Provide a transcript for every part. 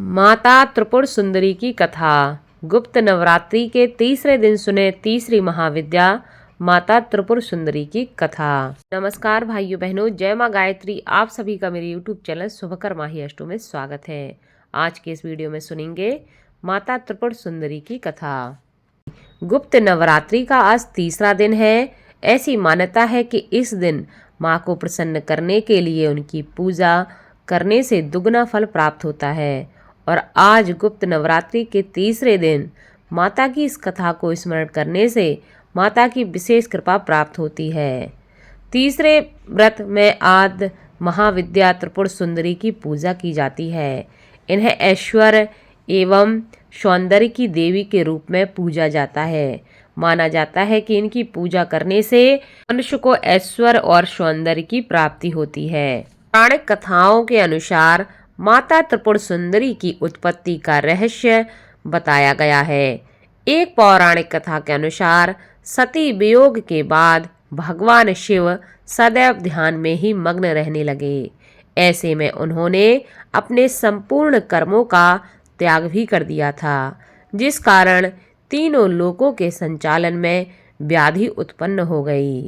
माता त्रिपुर सुंदरी की कथा। गुप्त नवरात्रि के तीसरे दिन सुने तीसरी महाविद्या माता त्रिपुर सुंदरी की कथा। नमस्कार भाइयों बहनों, जय माँ गायत्री। आप सभी का मेरे YouTube चैनल शुभकर्मा ही अष्टो में स्वागत है। आज के इस वीडियो में सुनेंगे माता त्रिपुर सुंदरी की कथा। गुप्त नवरात्रि का आज तीसरा दिन है। ऐसी मान्यता है कि इस दिन माँ को प्रसन्न करने के लिए उनकी पूजा करने से दुगना फल प्राप्त होता है। और आज गुप्त नवरात्रि के तीसरे दिन माता की इस कथा को स्मरण करने से माता की विशेष कृपा प्राप्त होती है। तीसरे व्रत में आद्य महाविद्या त्रिपुर सुंदरी की पूजा की जाती है। इन्हें ऐश्वर्य एवं सौंदर्य की देवी के रूप में पूजा जाता है। माना जाता है कि इनकी पूजा करने से मनुष्य को ऐश्वर्य और सौंदर्य की प्राप्ति होती है। पौराणिक कथाओं के अनुसार माता त्रिपुर सुंदरी की उत्पत्ति का रहस्य बताया गया है। एक पौराणिक कथा के अनुसार सती वियोग के बाद भगवान शिव सदैव ध्यान में ही मग्न रहने लगे। ऐसे में उन्होंने अपने संपूर्ण कर्मों का त्याग भी कर दिया था, जिस कारण तीनों लोकों के संचालन में व्याधि उत्पन्न हो गई।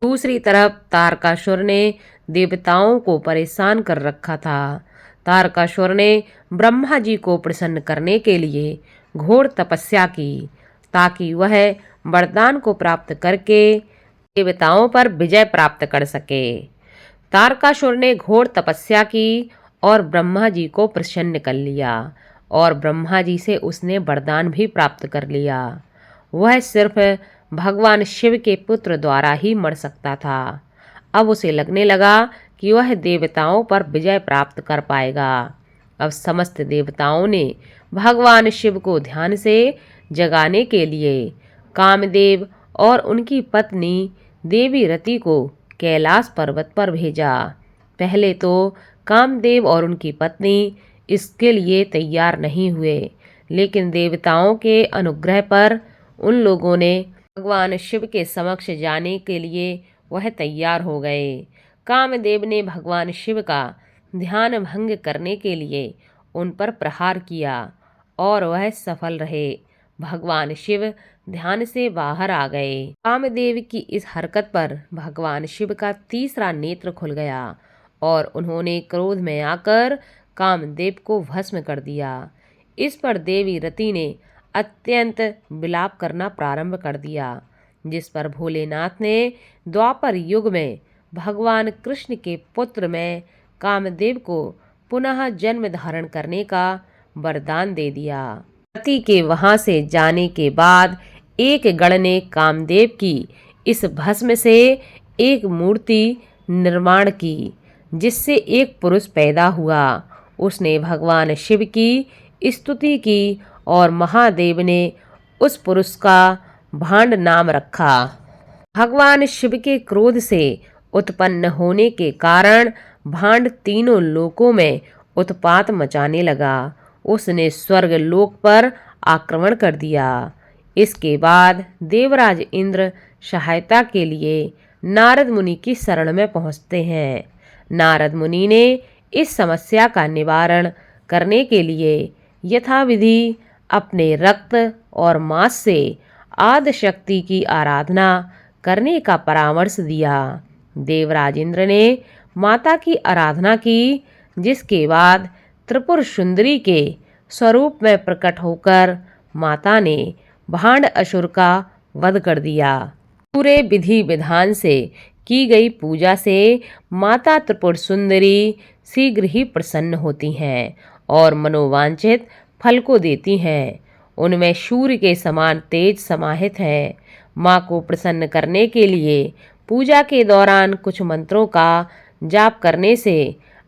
दूसरी तरफ तारकासुर ने देवताओं को परेशान कर रखा था। तारकासुर ने ब्रह्मा जी को प्रसन्न करने के लिए घोर तपस्या की, ताकि वह वरदान को प्राप्त करके देवताओं पर विजय प्राप्त कर सके। तारकासुर ने घोर तपस्या की और ब्रह्मा जी को प्रसन्न कर लिया, और ब्रह्मा जी से उसने वरदान भी प्राप्त कर लिया। वह सिर्फ भगवान शिव के पुत्र द्वारा ही मर सकता था। अब उसे लगने लगा कि वह देवताओं पर विजय प्राप्त कर पाएगा। अब समस्त देवताओं ने भगवान शिव को ध्यान से जगाने के लिए कामदेव और उनकी पत्नी देवी रति को कैलाश पर्वत पर भेजा। पहले तो कामदेव और उनकी पत्नी इसके लिए तैयार नहीं हुए, लेकिन देवताओं के अनुग्रह पर उन लोगों ने भगवान शिव के समक्ष जाने के लिए वह तैयार हो गए। कामदेव ने भगवान शिव का ध्यान भंग करने के लिए उन पर प्रहार किया और वह सफल रहे। भगवान शिव ध्यान से बाहर आ गए। कामदेव की इस हरकत पर भगवान शिव का तीसरा नेत्र खुल गया और उन्होंने क्रोध में आकर कामदेव को भस्म कर दिया। इस पर देवी रति ने अत्यंत विलाप करना प्रारंभ कर दिया, जिस पर भोलेनाथ ने द्वापर युग में भगवान कृष्ण के पुत्र में कामदेव को पुनः जन्म धारण करने का वरदान दे दिया। रति के वहां से जाने के बाद एक गण ने कामदेव की इस भस्म से एक मूर्ति निर्माण की, जिससे एक पुरुष पैदा हुआ। उसने भगवान शिव की स्तुति की और महादेव ने उस पुरुष का भांड नाम रखा। भगवान शिव के क्रोध से उत्पन्न होने के कारण भांड तीनों लोकों में उत्पात मचाने लगा। उसने स्वर्ग लोक पर आक्रमण कर दिया। इसके बाद देवराज इंद्र सहायता के लिए नारद मुनि की शरण में पहुंचते हैं। नारद मुनि ने इस समस्या का निवारण करने के लिए यथाविधि अपने रक्त और मांस से आदि शक्ति की आराधना करने का परामर्श दिया। देवराज इंद्र ने माता की आराधना की, जिसके बाद त्रिपुर सुंदरी के स्वरूप में प्रकट होकर माता ने भांड असुर का वध कर दिया। पूरे विधि विधान से की गई पूजा से माता त्रिपुर सुंदरी शीघ्र ही प्रसन्न होती हैं और मनोवांछित फल को देती हैं। उनमें सूर्य के समान तेज समाहित है। माँ को प्रसन्न करने के लिए पूजा के दौरान कुछ मंत्रों का जाप करने से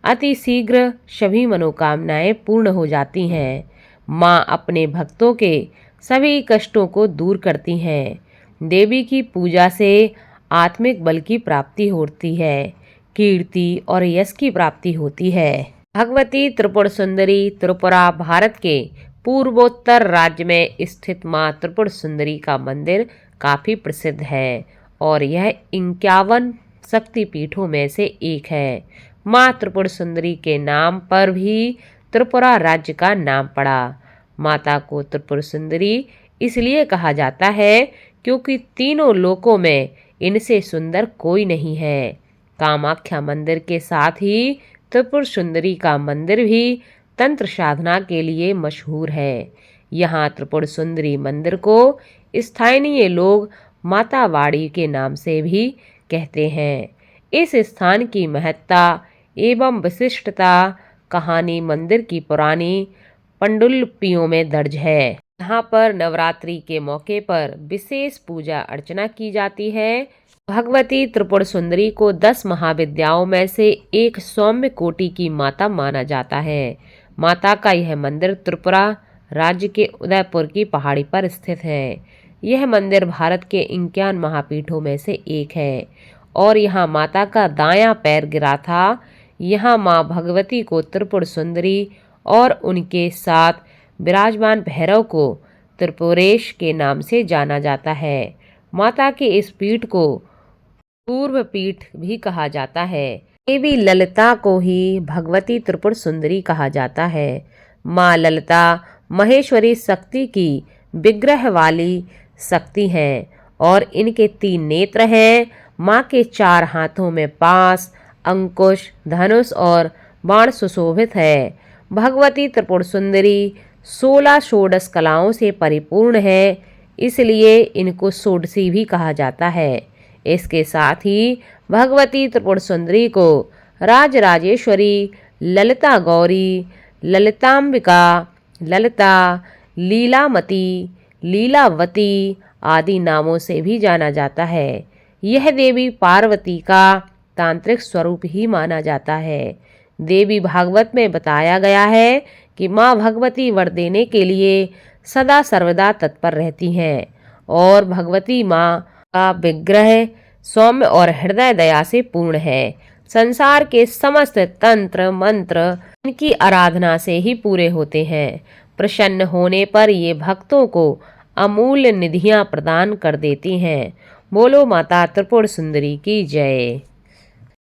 अति शीघ्र सभी मनोकामनाएं पूर्ण हो जाती हैं। माँ अपने भक्तों के सभी कष्टों को दूर करती हैं। देवी की पूजा से आत्मिक बल की प्राप्ति होती है, कीर्ति और यश की प्राप्ति होती है। भगवती त्रिपुर सुंदरी त्रिपुरा भारत के पूर्वोत्तर राज्य में स्थित माँ त्रिपुर सुंदरी का मंदिर काफ़ी प्रसिद्ध है और यह 51 शक्तिपीठों में से एक है। माँ त्रिपुर सुंदरी के नाम पर भी त्रिपुरा राज्य का नाम पड़ा। माता को त्रिपुर सुंदरी इसलिए कहा जाता है क्योंकि तीनों लोकों में इनसे सुंदर कोई नहीं है। कामाख्या मंदिर के साथ ही त्रिपुर सुंदरी का मंदिर भी तंत्र साधना के लिए मशहूर है। यहाँ त्रिपुर सुंदरी मंदिर को स्थानीय लोग माता वाड़ी के नाम से भी कहते हैं। इस स्थान की महत्ता एवं विशिष्टता कहानी मंदिर की पुरानी पांडुलिपियों में दर्ज है। यहाँ पर नवरात्रि के मौके पर विशेष पूजा अर्चना की जाती है। भगवती त्रिपुर सुंदरी को 10 महाविद्याओं में से एक सौम्य कोटि की माता माना जाता है। माता का यह मंदिर त्रिपुरा राज्य के उदयपुर की पहाड़ी पर स्थित है। यह मंदिर भारत के 51 महापीठों में से एक है और यहाँ माता का दायां पैर गिरा था। यहाँ माँ भगवती को त्रिपुर सुंदरी और उनके साथ विराजमान भैरव को त्रिपुरेश के नाम से जाना जाता है। माता के इस पीठ को पूर्व पीठ भी कहा जाता है। देवी ललिता को ही भगवती त्रिपुर सुंदरी कहा जाता है। माँ ललिता महेश्वरी शक्ति की विग्रह वाली शक्ति हैं और इनके 3 नेत्र हैं। माँ के 4 हाथों में पास, अंकुश, धनुष और बाण सुशोभित है। भगवती त्रिपुर सुंदरी 16 षोडश कलाओं से परिपूर्ण है, इसलिए इनको षोडशी भी कहा जाता है। इसके साथ ही भगवती त्रिपुर सुंदरी को राजराजेश्वरी, ललिता गौरी, ललितांबिका, ललिता, लीलामती, लीलावती आदि नामों से भी जाना जाता है। यह देवी पार्वती का तांत्रिक स्वरूप ही माना जाता है। देवी भागवत में बताया गया है कि माँ भगवती वर देने के लिए सदा सर्वदा तत्पर रहती हैं और भगवती माँ का विग्रह सौम्य और हृदय दया से पूर्ण है। संसार के समस्त तंत्र मंत्र इनकी आराधना से ही पूरे होते हैं। प्रसन्न होने पर ये भक्तों को अमूल्य निधियां प्रदान कर देती हैं। बोलो माता त्रिपुर सुंदरी की जय।